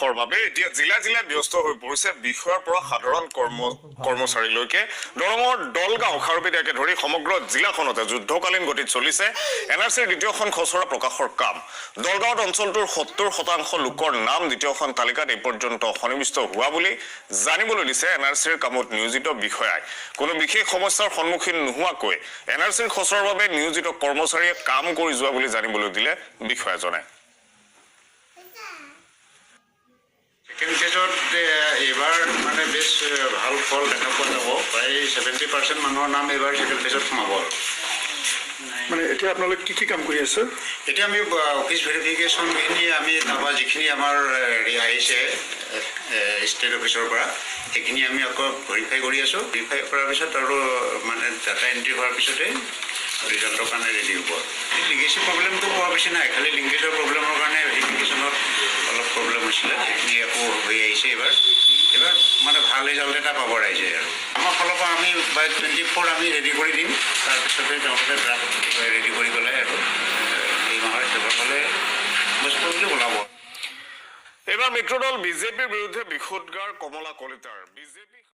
বাবে এতিয়া জিলা জিলা ব্যস্ত হৈ পৰিছে বিষয়ৰ পৰা সাধাৰণ কৰ্মচাৰীলৈকে দৰঙৰ দলগাঁও খাৰুপেটীয়াকে ধৰি সমগ্ৰ জিলাখনতে যুদ্ধকালীন গতিত চলিছে এনআৰচিৰ দ্বিতীয়খন খচৰা প্ৰকাশৰ কাম দলগাঁৱত অঞ্চলটোৰ 70% লোকৰ নাম দ্বিতীয়খন তালিকাত এই পৰ্যন্ত সন্নিবিষ্ট হোৱা বুলি জানিবলৈ দিছে এনআৰচিৰ কামত নিয়োজিত বিষয়াই কোনো বিশেষ সমস্যাৰ সন্মুখীন নোহোৱাকৈ এনআৰচিৰ খচৰাৰ বাবে নিয়োজিত কৰ্মচাৰীয়ে কাম কৰি যোৱা বুলি জানিবলৈ দিলে বিষয়াজনে এবাৰ মানে বেছ ভাল ফল দেখা পোৱা যাব প্ৰায় 70% মানুহৰ নাম এবাৰ সেকেন্ড ফেজত সোমাব মানে এতিয়া আপোনালোকে কি কাম কৰি আছে এতিয়া আমি অফিচ ভেৰিফিকেশ্যনখিনি আমি তাৰপৰা যিখিনি আমাৰ আহিছে ষ্টেট অফিচৰ পৰা সেইখিনি আমি আকৌ ভেৰিফাই কৰি আছোঁ ভেৰিফাই কৰাৰ পিছত আৰু মানে ডাটা এণ্ট্ৰি হোৱাৰ পিছতে ৰিজাল্টৰ কাৰণে ৰেডি হ'ব লিংগেজ প্ৰব্লেমটো পোৱা বেছি নাই খালি লিংগেজৰ প্ৰব্লেমৰ কাৰণে ভেৰিফিকেশ্যনত অলপ প্ৰব্লেম হৈছিলে সেইখিনি আকৌ হৈ আহিছে এইবাৰ মানে ভাল ৰিজাল্ট এটা পাব ৰাইজে আৰু আমাৰ ফালৰ পৰা আমি বাই 24 আমি ৰেডি কৰি দিম তাৰপিছতে তেওঁলোকে ড্ৰাফ্ট ৰেডি কৰি পেলাই আৰু এই মাহৰ শেষৰ ফালে বস্তুটো ওলাব এবাৰ মিত্ৰদল বিজেপিৰ বিৰুদ্ধে বিষোদগাৰ কমলা কলিতাৰ বিজেপি